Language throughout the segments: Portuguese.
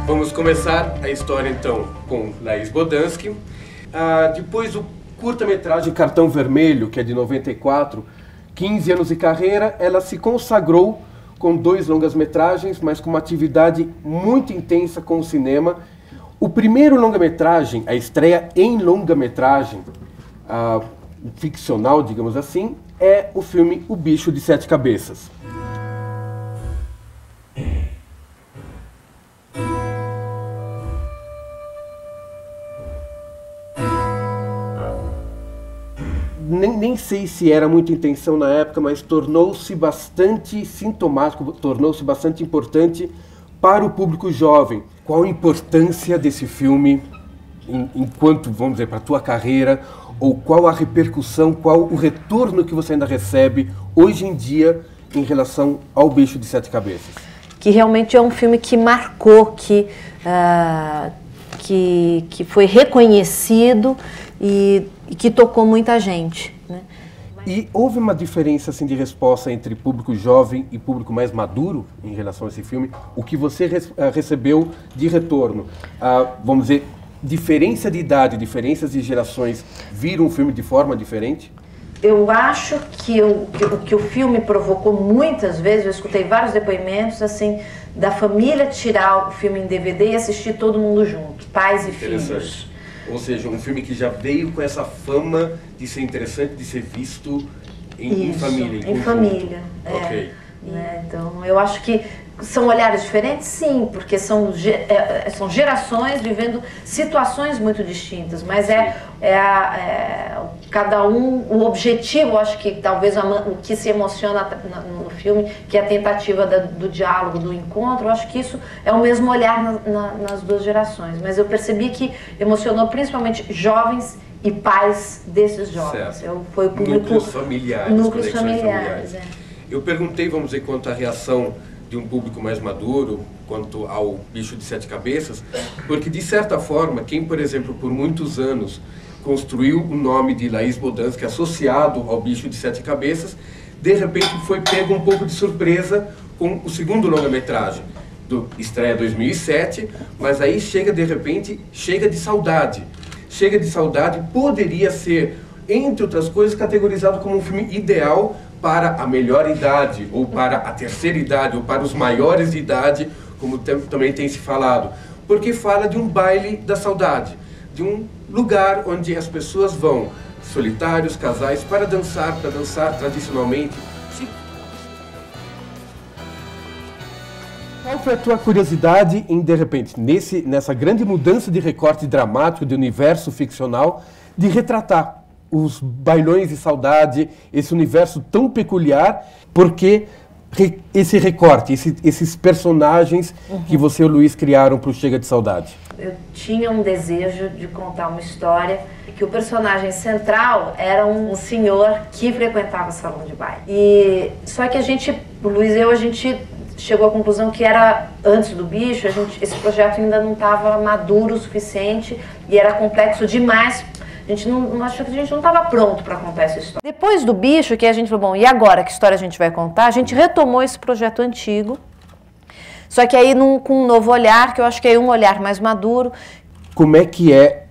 Vamos começar a história então com Laís Bodansky. Depois do curta-metragem Cartão Vermelho, que é de 94, 15 anos de carreira, ela se consagrou com 2 longas-metragens, mas com uma atividade muito intensa com o cinema. O primeiro longa-metragem, a estreia em longa-metragem, ficcional, digamos assim, é o filme O Bicho de 7 Cabeças. Nem sei se era muita intenção na época, mas tornou-se bastante sintomático, tornou-se bastante importante para o público jovem. Qual a importância desse filme enquanto, vamos dizer, para a tua carreira, ou qual a repercussão, qual o retorno que você ainda recebe hoje em dia em relação ao Bicho de 7 Cabeças? Que realmente é um filme que marcou, que foi reconhecido e que tocou muita gente, né? E houve uma diferença assim, de resposta entre público jovem e público mais maduro em relação a esse filme? O que você recebeu de retorno? Vamos dizer, diferença de idade, diferenças de gerações viram o filme de forma diferente? Eu acho que o que o filme provocou muitas vezes, eu escutei vários depoimentos, assim, da família tirar o filme em DVD e assistir todo mundo junto, pais e filhos. Ou seja, um filme que já veio com essa fama de ser interessante, de ser visto em família. Em família. Ok. Né? Então, eu acho que são olhares diferentes, sim, porque são gerações vivendo situações muito distintas, mas cada um, o objetivo, eu acho que talvez o que se emociona no filme, que é a tentativa do diálogo, do encontro, eu acho que isso é o mesmo olhar nas 2 gerações, mas eu percebi que emocionou principalmente jovens e pais desses jovens. Foi o público... Núcleos familiares. Eu perguntei, vamos dizer, quanto à reação de um público mais maduro, quanto ao Bicho de 7 Cabeças, porque, de certa forma, quem, por exemplo, por muitos anos construiu o nome de Laís Bodansky associado ao Bicho de 7 Cabeças, de repente foi pego um pouco de surpresa com o segundo longa-metragem, estreia 2007, mas aí chega, de repente, Chega de Saudade. Chega de Saudade poderia ser, entre outras coisas, categorizado como um filme ideal para a melhor idade, ou para a terceira idade, ou para os maiores de idade, como também tem se falado. Porque fala de um baile da saudade, de um lugar onde as pessoas vão, solitários, casais, para dançar tradicionalmente. Qual foi a tua curiosidade em, de repente, nessa grande mudança de recorte dramático, de universo ficcional, de retratar os bailões de saudade, esse universo tão peculiar, porque esse recorte, esses personagens que você e o Luiz criaram para o Chega de Saudade? Eu tinha um desejo de contar uma história que o personagem central era um senhor que frequentava o salão de baile. Só que o Luiz e eu, a gente chegou à conclusão que era, antes do Bicho, esse projeto ainda não estava maduro o suficiente e era complexo demais. A gente não achou que a gente não estava pronto para contar essa história. Depois do Bicho, que a gente falou, bom, e agora que história a gente vai contar? A gente retomou esse projeto antigo, só que aí com um novo olhar, que eu acho que é um olhar mais maduro. Como é que é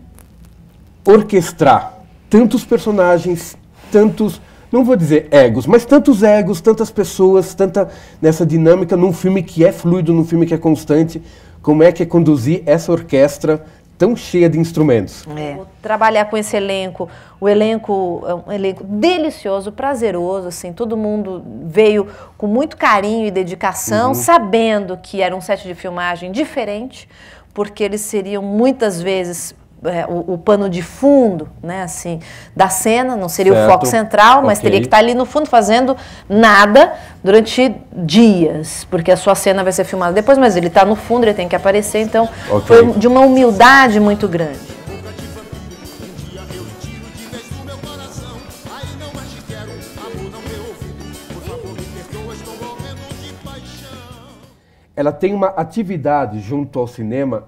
orquestrar tantos personagens, tantos, não vou dizer egos, mas tantos egos, tantas pessoas, tanta nessa dinâmica num filme que é fluido, num filme que é constante? Como é que é conduzir essa orquestra tão cheia de instrumentos? Trabalhar com esse elenco, o elenco é um elenco delicioso, prazeroso, assim, todo mundo veio com muito carinho e dedicação, sabendo que era um set de filmagem diferente, porque eles seriam muitas vezes o pano de fundo, né, assim, da cena, não seria o foco central, mas teria que estar ali no fundo fazendo nada durante dias, porque a sua cena vai ser filmada depois, mas ele está no fundo, ele tem que aparecer, então foi de uma humildade muito grande. Ela tem uma atividade junto ao cinema,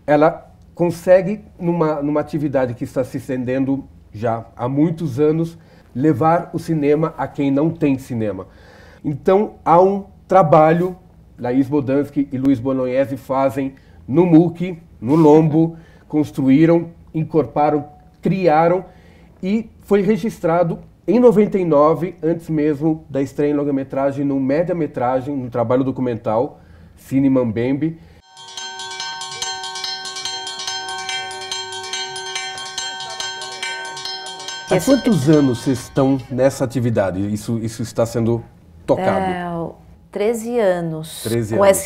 ela consegue, numa atividade que está se estendendo já há muitos anos, levar o cinema a quem não tem cinema. Então, há um trabalho, Laís Bodansky e Luiz Bolognese fazem no MUC, no Lombo, construíram, incorporaram, criaram e foi registrado em 99, antes mesmo da estreia em longa-metragem, no média-metragem, no trabalho documental, Cine Mambembe. Há quantos anos vocês estão nessa atividade? Isso está sendo tocado? 13 anos. 13 com anos.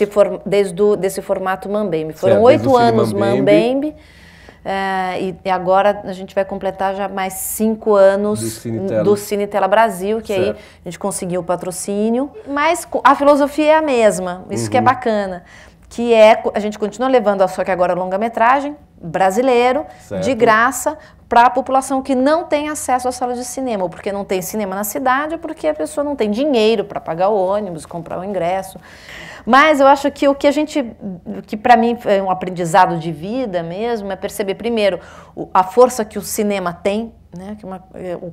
Desse formato Mambembe. Foram 8 anos Mambembe. E agora a gente vai completar já mais 5 anos do Cinetela Brasil, que aí a gente conseguiu o patrocínio. Mas a filosofia é a mesma, isso que é bacana. Que é, a gente continua levando, só que agora longa-metragem, brasileiro, de graça, para a população que não tem acesso à sala de cinema, ou porque não tem cinema na cidade, ou porque a pessoa não tem dinheiro para pagar o ônibus, comprar o ingresso. Mas eu acho que o que para mim é um aprendizado de vida mesmo, é perceber primeiro a força que o cinema tem, né,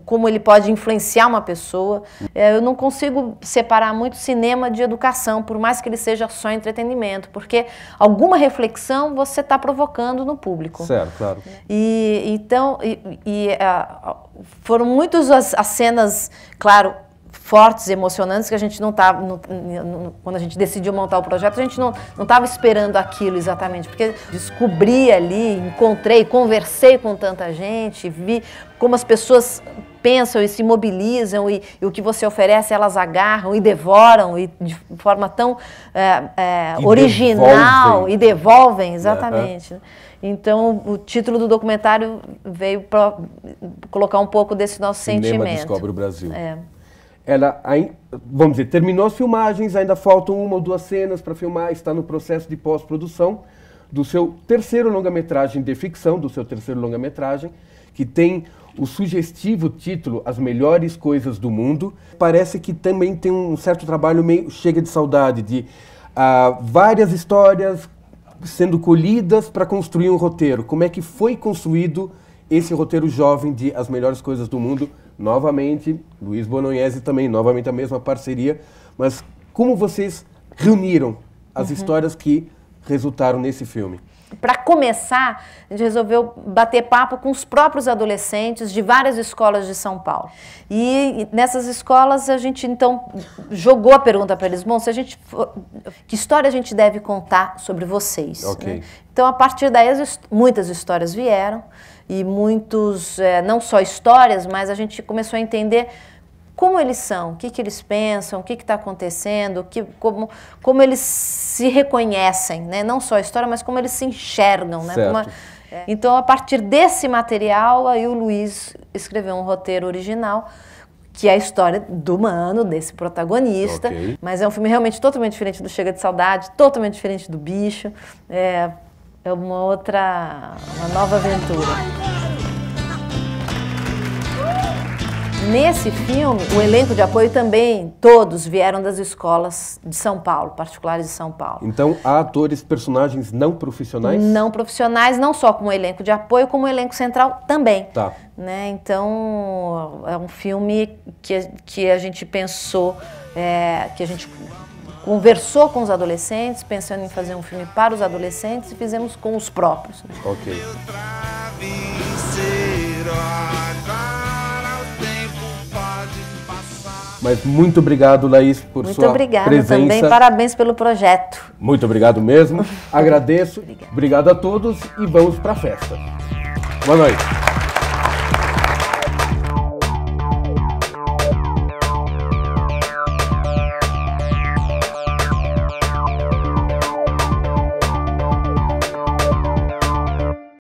como ele pode influenciar uma pessoa. Eu não consigo separar muito cinema de educação, por mais que ele seja só entretenimento, porque alguma reflexão você está provocando no público. Certo, claro. Foram muitas as cenas, claro, fortes, emocionantes, que a gente não estava, quando a gente decidiu montar o projeto, a gente não estava esperando aquilo exatamente, porque descobri ali, encontrei, conversei com tanta gente, vi como as pessoas pensam e se mobilizam e o que você oferece elas agarram e devoram e de forma tão original e devolvem, exatamente. Então, o título do documentário veio para colocar um pouco desse nosso sentimento. Cinema Descobre o Brasil. Ela, vamos dizer, terminou as filmagens, ainda faltam 1 ou 2 cenas para filmar, está no processo de pós-produção do seu terceiro longa-metragem de ficção, do seu terceiro longa-metragem, que tem o sugestivo título As Melhores Coisas do Mundo. Parece que também tem um certo trabalho meio chega de saudade, de várias histórias sendo colhidas para construir um roteiro. Como é que foi construído esse roteiro jovem de As Melhores Coisas do Mundo? Novamente, Luiz Bolognesi também, novamente a mesma parceria, mas como vocês reuniram as histórias que resultaram nesse filme? Para começar, a gente resolveu bater papo com os próprios adolescentes de várias escolas de São Paulo. E nessas escolas a gente então jogou a pergunta para eles: bom, que história a gente deve contar sobre vocês? Né? Então, a partir daí, muitas histórias vieram. E não só histórias, mas a gente começou a entender como eles são, o que eles pensam, o que está acontecendo, como eles se reconhecem, né? Não só a história, mas como eles se enxergam. Né? Então, a partir desse material, aí o Luiz escreveu um roteiro original, que é a história do Mano, desse protagonista, mas é um filme realmente totalmente diferente do Chega de Saudade, totalmente diferente do Bicho. É uma nova aventura. Nesse filme, o elenco de apoio também, todos vieram das escolas de São Paulo, particulares de São Paulo. Então, há atores, personagens não profissionais? Não profissionais, não só como elenco de apoio, como elenco central também. Tá. Né? Então, é um filme que a gente pensou, que a gente conversou com os adolescentes, pensando em fazer um filme para os adolescentes, e fizemos com os próprios. Né? Ok. Mas muito obrigado, Laís, por sua presença. Muito obrigada também, parabéns pelo projeto. Muito obrigado mesmo, agradeço. Obrigado a todos e vamos para a festa. Boa noite.